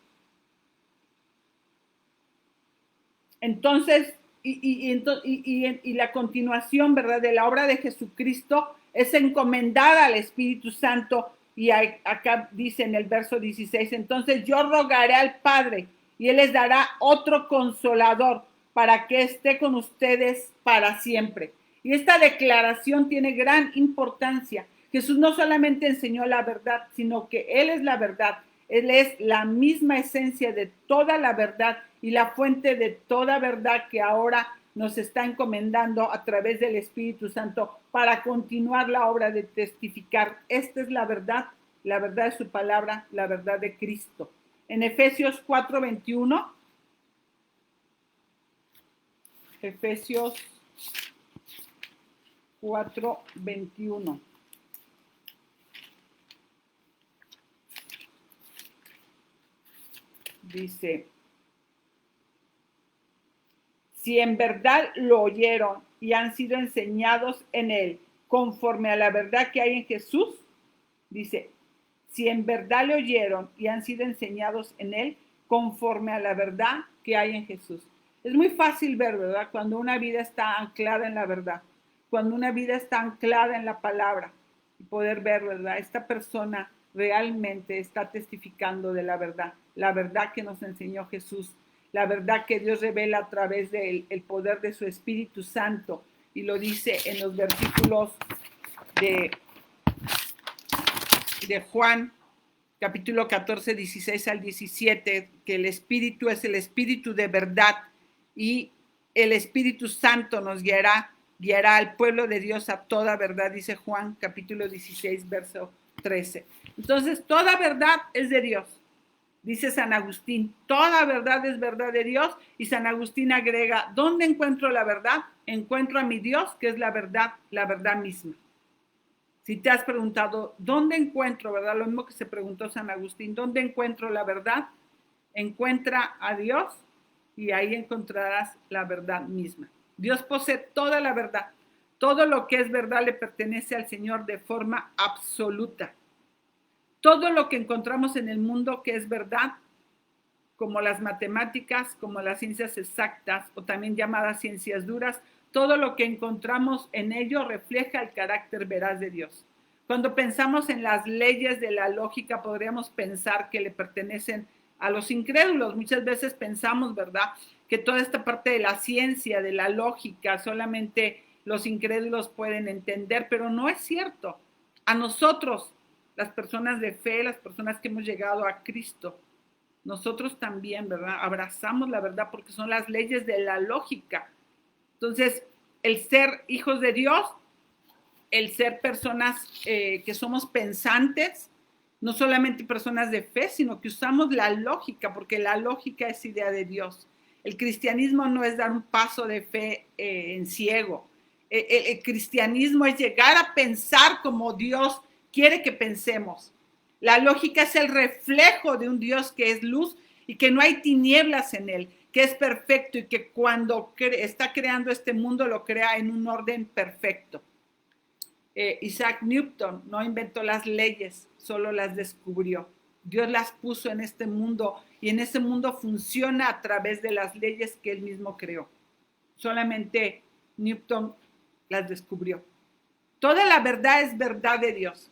entonces, y la continuación, ¿verdad?, de la obra de Jesucristo es encomendada al Espíritu Santo. Y acá dice en el verso 16, entonces yo rogaré al Padre y Él les dará otro consolador para que esté con ustedes para siempre. Y esta declaración tiene gran importancia. Jesús no solamente enseñó la verdad, sino que Él es la verdad. Él es la misma esencia de toda la verdad y la fuente de toda verdad que ahora nos está encomendando a través del Espíritu Santo para continuar la obra de testificar. Esta es la verdad de su palabra, la verdad de Cristo. En Efesios 4:21, Efesios 4:21. Dice, si en verdad lo oyeron y han sido enseñados en él, conforme a la verdad que hay en Jesús, dice, si en verdad le oyeron y han sido enseñados en él, conforme a la verdad que hay en Jesús. Es muy fácil ver, ¿verdad?, cuando una vida está anclada en la verdad, cuando una vida está anclada en la palabra, y poder ver, ¿verdad?, esta persona realmente está testificando de la verdad que nos enseñó Jesús, la verdad que Dios revela a través del poder de su Espíritu Santo, y lo dice en los versículos de Juan, capítulo 14, 16 al 17, que el Espíritu es el Espíritu de verdad y el Espíritu Santo nos guiará guiará al pueblo de Dios a toda verdad, dice Juan capítulo 16, verso 13. Entonces, toda verdad es de Dios. Dice San Agustín, toda verdad es verdad de Dios, y San Agustín agrega, ¿dónde encuentro la verdad? Encuentro a mi Dios, que es la verdad misma. Si te has preguntado, ¿dónde encuentro, verdad? Lo mismo que se preguntó San Agustín, ¿dónde encuentro la verdad? Encuentra a Dios y ahí encontrarás la verdad misma. Dios posee toda la verdad. Todo lo que es verdad le pertenece al Señor de forma absoluta. Todo lo que encontramos en el mundo que es verdad, como las matemáticas, como las ciencias exactas o también llamadas ciencias duras, todo lo que encontramos en ello refleja el carácter veraz de Dios. Cuando pensamos en las leyes de la lógica, podríamos pensar que le pertenecen a los incrédulos. Muchas veces pensamos, ¿verdad?, que toda esta parte de la ciencia, de la lógica, solamente los incrédulos pueden entender, pero no es cierto. A nosotros, las personas de fe, las personas que hemos llegado a Cristo, nosotros también, ¿verdad? Abrazamos la verdad porque son las leyes de la lógica. Entonces, el ser hijos de Dios, el ser personas que somos pensantes, no solamente personas de fe, sino que usamos la lógica, porque la lógica es idea de Dios. El cristianismo no es dar un paso de fe en ciego. El cristianismo es llegar a pensar como Dios quiere que pensemos. La lógica es el reflejo de un Dios que es luz y que no hay tinieblas en él, que es perfecto y que cuando está creando este mundo lo crea en un orden perfecto. Isaac Newton no inventó las leyes, solo las descubrió. Dios las puso en este mundo y en ese mundo funciona a través de las leyes que él mismo creó. Solamente Newton las descubrió. Toda la verdad es verdad de Dios.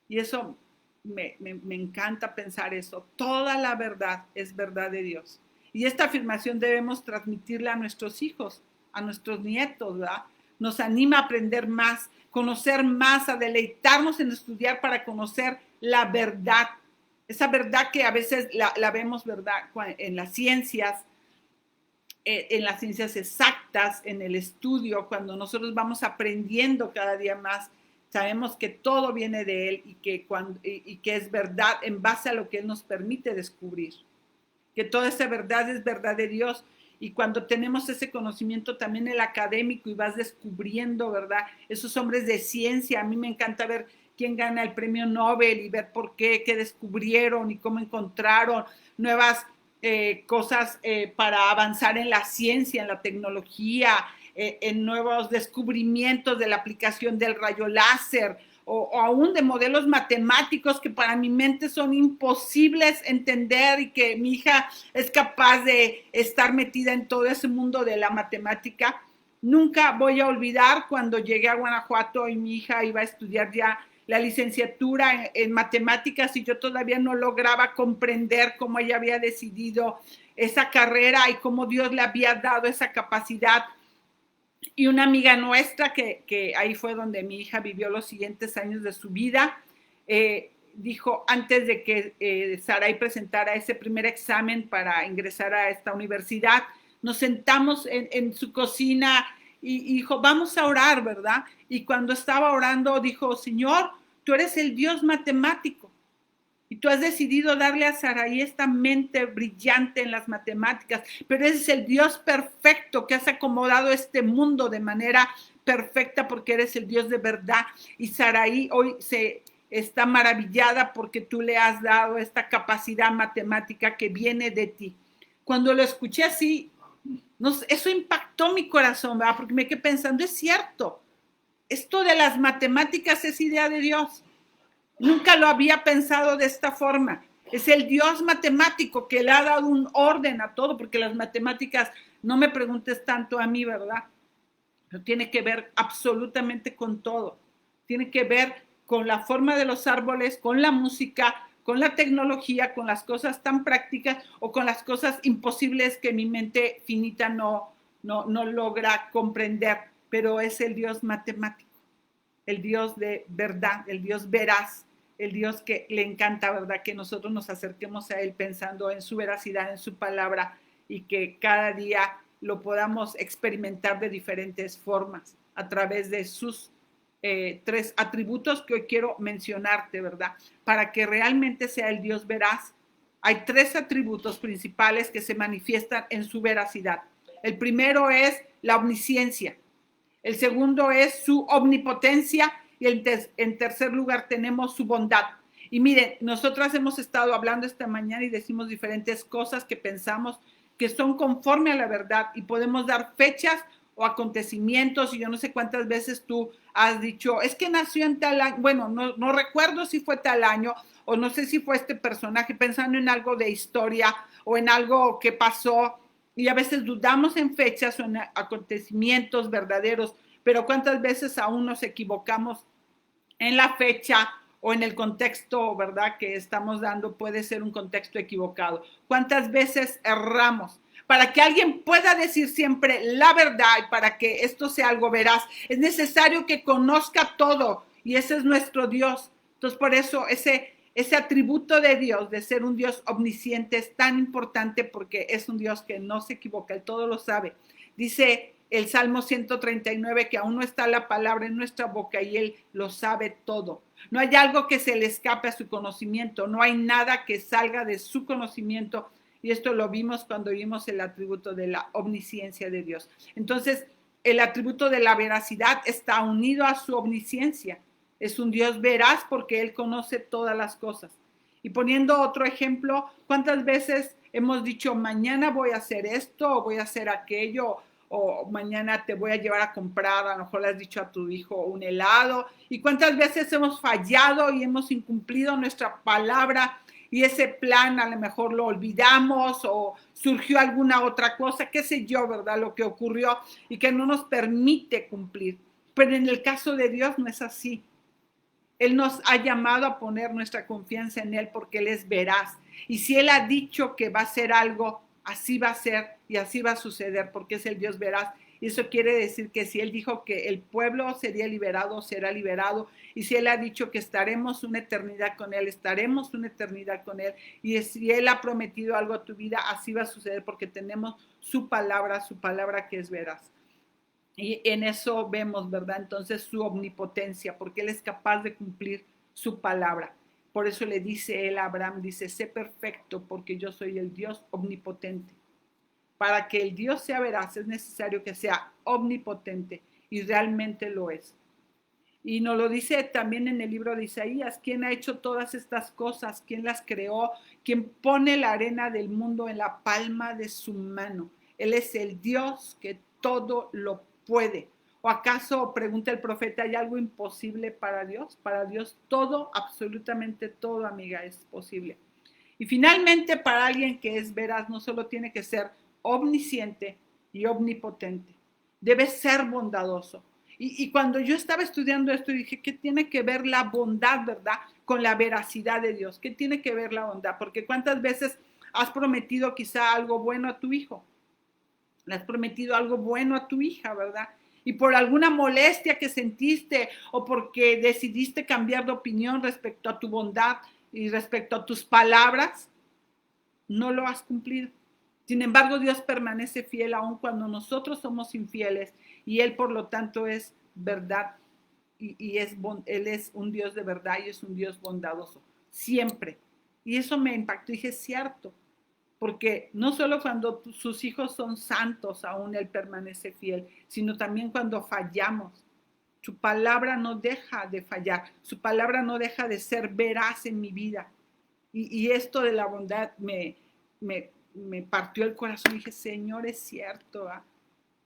Y eso me encanta pensar eso. Toda la verdad es verdad de Dios. Y esta afirmación debemos transmitirla a nuestros hijos, a nuestros nietos, ¿verdad? Nos anima a aprender más, conocer más, a deleitarnos en estudiar para conocer la verdad. Esa verdad que a veces la vemos, ¿verdad?, en las ciencias exactas, en el estudio, cuando nosotros vamos aprendiendo cada día más, sabemos que todo viene de Él y que es verdad en base a lo que Él nos permite descubrir. Que toda esa verdad es verdad de Dios. Y cuando tenemos ese conocimiento también el académico y vas descubriendo, ¿verdad?, esos hombres de ciencia, a mí me encanta ver quién gana el premio Nobel y ver por qué descubrieron y cómo encontraron nuevas cosas para avanzar en la ciencia, en la tecnología, en nuevos descubrimientos de la aplicación del rayo láser o aún de modelos matemáticos que para mi mente son imposibles entender y que mi hija es capaz de estar metida en todo ese mundo de la matemática. Nunca voy a olvidar cuando llegué a Guanajuato y mi hija iba a estudiar ya la licenciatura en matemáticas y yo todavía no lograba comprender cómo ella había decidido esa carrera y cómo Dios le había dado esa capacidad. Y una amiga nuestra, que ahí fue donde mi hija vivió los siguientes años de su vida, dijo, antes de que Sarai presentara ese primer examen para ingresar a esta universidad, nos sentamos en su cocina y dijo, vamos a orar, ¿verdad? Y cuando estaba orando dijo, Señor, tú eres el Dios matemático y tú has decidido darle a Sarai esta mente brillante en las matemáticas, pero ese es el Dios perfecto que has acomodado este mundo de manera perfecta porque eres el Dios de verdad. Y Sarai hoy se está maravillada porque tú le has dado esta capacidad matemática que viene de ti. Cuando lo escuché así, eso impactó mi corazón, ¿verdad? Porque me quedé pensando, es cierto, esto de las matemáticas es idea de Dios. Nunca lo había pensado de esta forma. Es el Dios matemático que le ha dado un orden a todo, porque las matemáticas, no me preguntes tanto a mí, ¿verdad? Pero tiene que ver absolutamente con todo. Tiene que ver con la forma de los árboles, con la música, con la tecnología, con las cosas tan prácticas o con las cosas imposibles que mi mente finita no logra comprender. Pero es el Dios matemático, el Dios de verdad, el Dios veraz, el Dios que le encanta, ¿verdad?, que nosotros nos acerquemos a Él pensando en su veracidad, en su palabra y que cada día lo podamos experimentar de diferentes formas. a través de sus 3 atributos que hoy quiero mencionarte, ¿verdad? Para que realmente sea el Dios veraz. Hay 3 atributos principales que se manifiestan en su veracidad. El primero es la omnisciencia. El segundo es su omnipotencia y en tercer lugar tenemos su bondad. Y miren, nosotras hemos estado hablando esta mañana y decimos diferentes cosas que pensamos que son conforme a la verdad y podemos dar fechas o acontecimientos y yo no sé cuántas veces tú has dicho, es que nació en tal año, bueno, no recuerdo si fue tal año o no sé si fue este personaje, pensando en algo de historia o en algo que pasó y a veces dudamos en fechas o en acontecimientos verdaderos, pero cuántas veces aún nos equivocamos en la fecha o en el contexto, ¿verdad?, que estamos dando puede ser un contexto equivocado. ¿Cuántas veces erramos? Para que alguien pueda decir siempre la verdad y para que esto sea algo veraz, es necesario que conozca todo y ese es nuestro Dios. Entonces, por eso ese atributo de Dios, de ser un Dios omnisciente, es tan importante porque es un Dios que no se equivoca, Él todo lo sabe. Dice el Salmo 139 que aún no está la palabra en nuestra boca y Él lo sabe todo. No hay algo que se le escape a su conocimiento, no hay nada que salga de su conocimiento. Y esto lo vimos cuando vimos el atributo de la omnisciencia de Dios. Entonces, el atributo de la veracidad está unido a su omnisciencia. Es un Dios veraz porque Él conoce todas las cosas. Y poniendo otro ejemplo, ¿cuántas veces hemos dicho, mañana voy a hacer esto o voy a hacer aquello? O mañana te voy a llevar a comprar, a lo mejor le has dicho a tu hijo un helado. ¿Y cuántas veces hemos fallado y hemos incumplido nuestra palabra? Y ese plan a lo mejor lo olvidamos o surgió alguna otra cosa, qué sé yo, ¿verdad? Lo que ocurrió y que no nos permite cumplir. Pero en el caso de Dios no es así. Él nos ha llamado a poner nuestra confianza en Él porque Él es veraz. Y si Él ha dicho que va a hacer algo, así va a ser y así va a suceder porque es el Dios veraz. Y eso quiere decir que si Él dijo que el pueblo sería liberado, será liberado. Y si Él ha dicho que estaremos una eternidad con Él, estaremos una eternidad con Él. Y si Él ha prometido algo a tu vida, así va a suceder porque tenemos su palabra que es veraz. Y en eso vemos, ¿verdad? Entonces su omnipotencia, porque Él es capaz de cumplir su palabra. Por eso le dice él a Abraham, dice, sé perfecto porque yo soy el Dios omnipotente. Para que el Dios sea veraz es necesario que sea omnipotente y realmente lo es. Y nos lo dice también en el libro de Isaías, ¿quién ha hecho todas estas cosas? ¿Quién las creó? ¿Quién pone la arena del mundo en la palma de su mano? Él es el Dios que todo lo puede. ¿O acaso, pregunta el profeta, hay algo imposible para Dios? Para Dios todo, absolutamente todo, amiga, es posible. Y finalmente, para alguien que es veraz, no solo tiene que ser omnisciente y omnipotente, debe ser bondadoso. Y cuando yo estaba estudiando esto, dije, ¿qué tiene que ver la bondad, verdad, con la veracidad de Dios? ¿Qué tiene que ver la bondad? Porque ¿cuántas veces has prometido quizá algo bueno a tu hijo? Le has prometido algo bueno a tu hija, ¿verdad? Y por alguna molestia que sentiste o porque decidiste cambiar de opinión respecto a tu bondad y respecto a tus palabras, no lo has cumplido. Sin embargo, Dios permanece fiel aun cuando nosotros somos infieles y Él, por lo tanto, es verdad Él es un Dios de verdad y es un Dios bondadoso, siempre. Y eso me impactó y dije, es cierto, porque no solo cuando sus hijos son santos, aún Él permanece fiel, sino también cuando fallamos. Su palabra no deja de fallar, su palabra no deja de ser veraz en mi vida. Y esto de la bondad me partió el corazón y dije, Señor, es cierto.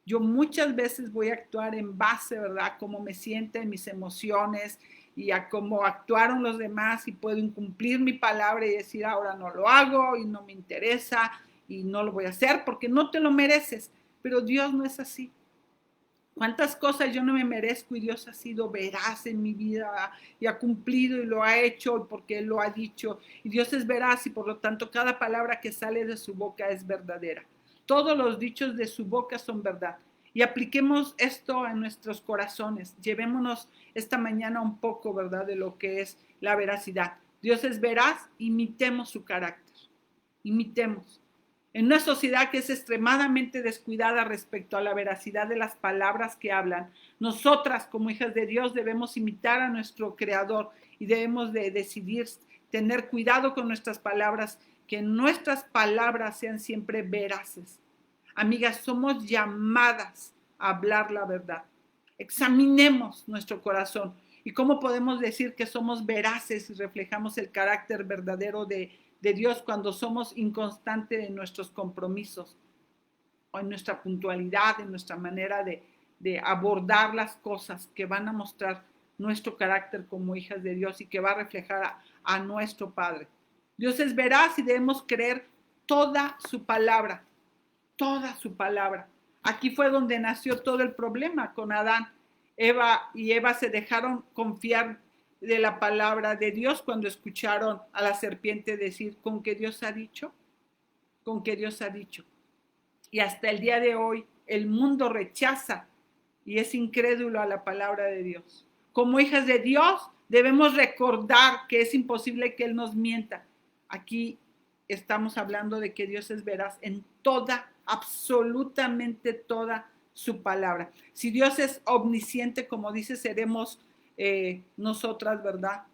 Yo muchas veces voy a actuar en base, ¿verdad?, a cómo me sienten mis emociones y a cómo actuaron los demás y puedo incumplir mi palabra y decir, ahora no lo hago y no me interesa y no lo voy a hacer porque no te lo mereces. Pero Dios no es así. ¿Cuántas cosas yo no me merezco y Dios ha sido veraz en mi vida y ha cumplido y lo ha hecho porque Él lo ha dicho? Y Dios es veraz y por lo tanto cada palabra que sale de su boca es verdadera. Todos los dichos de su boca son verdad. Y apliquemos esto en nuestros corazones. Llevémonos esta mañana un poco, ¿verdad?, de lo que es la veracidad. Dios es veraz, imitemos su carácter. Imitemos. En una sociedad que es extremadamente descuidada respecto a la veracidad de las palabras que hablan, nosotras como hijas de Dios debemos imitar a nuestro Creador y debemos de decidir tener cuidado con nuestras palabras, que nuestras palabras sean siempre veraces. Amigas, somos llamadas a hablar la verdad. Examinemos nuestro corazón y cómo podemos decir que somos veraces y reflejamos el carácter verdadero de Dios cuando somos inconstantes en nuestros compromisos o en nuestra puntualidad, en nuestra manera de abordar las cosas que van a mostrar nuestro carácter como hijas de Dios y que va a reflejar a nuestro Padre. Dios es veraz y debemos creer toda su palabra, toda su palabra. Aquí fue donde nació todo el problema con Adán. Eva se dejaron confiar de la palabra de Dios cuando escucharon a la serpiente decir, ¿con qué Dios ha dicho? ¿Con qué Dios ha dicho? Y hasta el día de hoy el mundo rechaza y es incrédulo a la palabra de Dios. Como hijas de Dios debemos recordar que es imposible que Él nos mienta. Aquí estamos hablando de que Dios es veraz en toda, absolutamente toda su palabra. Si Dios es omnisciente, como dice, seremos nosotras, ¿verdad?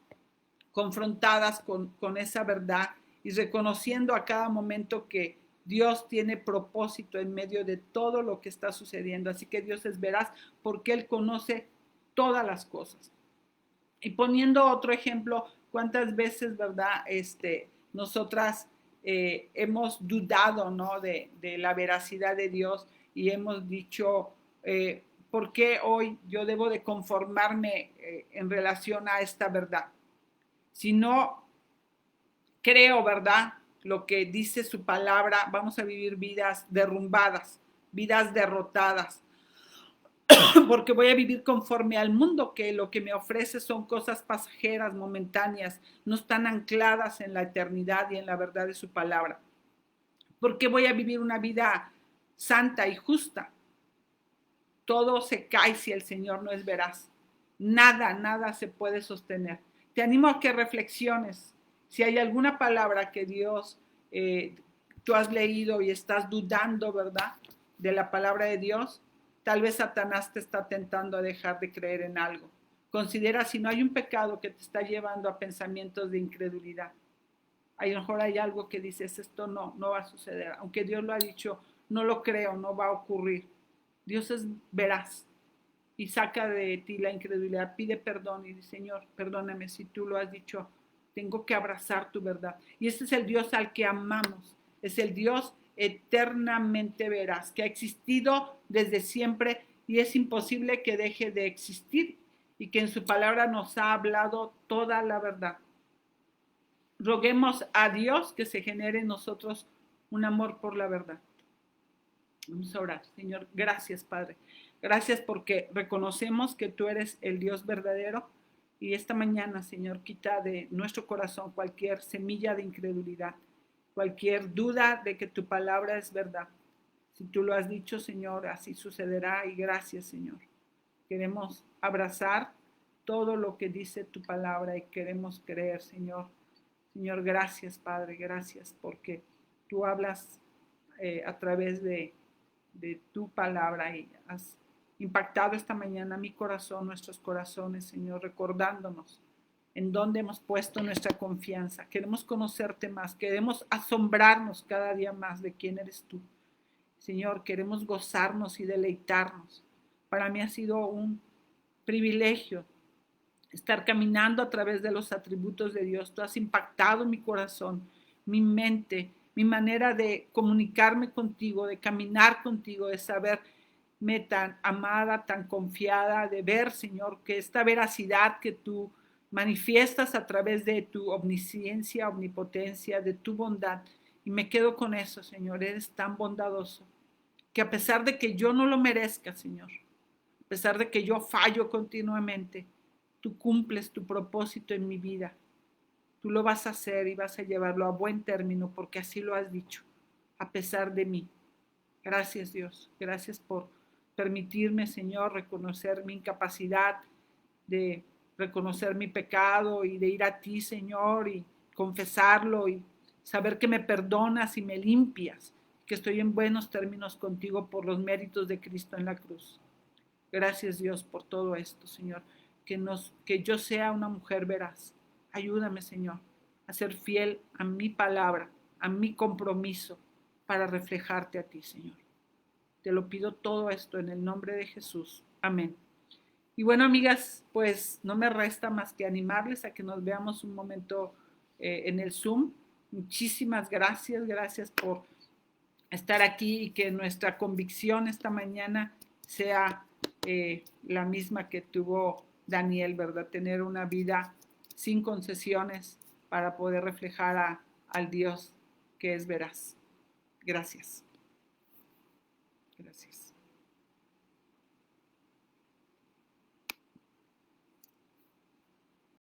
Confrontadas con esa verdad y reconociendo a cada momento que Dios tiene propósito en medio de todo lo que está sucediendo. Así que Dios es veraz porque Él conoce todas las cosas. Y poniendo otro ejemplo, ¿cuántas veces, verdad, nosotras hemos dudado, ¿no? de la veracidad de Dios y hemos dicho, ¿por qué hoy yo debo de conformarme en relación a esta verdad? Si no creo, ¿verdad? Lo que dice su palabra, vamos a vivir vidas derrumbadas, vidas derrotadas, porque voy a vivir conforme al mundo, que lo que me ofrece son cosas pasajeras, momentáneas, no están ancladas en la eternidad y en la verdad de su palabra. Porque voy a vivir una vida santa y justa. Todo se cae si el Señor no es veraz. Nada se puede sostener. Te animo a que reflexiones. Si hay alguna palabra que Dios, tú has leído y estás dudando, ¿verdad? De la palabra de Dios, tal vez Satanás te está tentando a dejar de creer en algo. Considera si no hay un pecado que te está llevando a pensamientos de incredulidad. A lo mejor hay algo que dices, esto no va a suceder. Aunque Dios lo ha dicho, no lo creo, no va a ocurrir. Dios es veraz y saca de ti la incredulidad, pide perdón y dice, Señor, perdóname si tú lo has dicho, tengo que abrazar tu verdad. Y este es el Dios al que amamos, es el Dios eternamente veraz, que ha existido desde siempre y es imposible que deje de existir y que en su palabra nos ha hablado toda la verdad. Roguemos a Dios que se genere en nosotros un amor por la verdad. Vamos a orar. Señor, gracias, Padre. Gracias porque reconocemos que tú eres el Dios verdadero y esta mañana, Señor, quita de nuestro corazón cualquier semilla de incredulidad, cualquier duda de que tu palabra es verdad. Si tú lo has dicho, Señor, así sucederá y gracias, Señor. Queremos abrazar todo lo que dice tu palabra y queremos creer, Señor. Señor, gracias, Padre, gracias porque tú hablas a través de tu palabra y has impactado esta mañana mi corazón, nuestros corazones, Señor, recordándonos en dónde hemos puesto nuestra confianza. Queremos conocerte más, queremos asombrarnos cada día más de quién eres tú. Señor, queremos gozarnos y deleitarnos. Para mí ha sido un privilegio estar caminando a través de los atributos de Dios. Tú has impactado mi corazón, mi mente, mi manera de comunicarme contigo, de caminar contigo, de saberme tan amada, tan confiada, de ver, Señor, que esta veracidad que tú manifiestas a través de tu omnisciencia, omnipotencia, de tu bondad. Y me quedo con eso, Señor, eres tan bondadoso, que a pesar de que yo no lo merezca, Señor, a pesar de que yo fallo continuamente, tú cumples tu propósito en mi vida. Tú lo vas a hacer y vas a llevarlo a buen término porque así lo has dicho, a pesar de mí. Gracias, Dios. Gracias por permitirme, Señor, reconocer mi incapacidad, de reconocer mi pecado y de ir a ti, Señor, y confesarlo y saber que me perdonas y me limpias, que estoy en buenos términos contigo por los méritos de Cristo en la cruz. Gracias, Dios, por todo esto, Señor. Que yo sea una mujer veraz. Ayúdame, Señor, a ser fiel a mi palabra, a mi compromiso para reflejarte a ti, Señor. Te lo pido todo esto en el nombre de Jesús. Amén. Y bueno, amigas, pues no me resta más que animarles a que nos veamos un momento en el Zoom. Muchísimas gracias, gracias por estar aquí y que nuestra convicción esta mañana sea la misma que tuvo Daniel, ¿verdad? Tener una vida sin concesiones para poder reflejar al Dios que es veraz. Gracias. Gracias.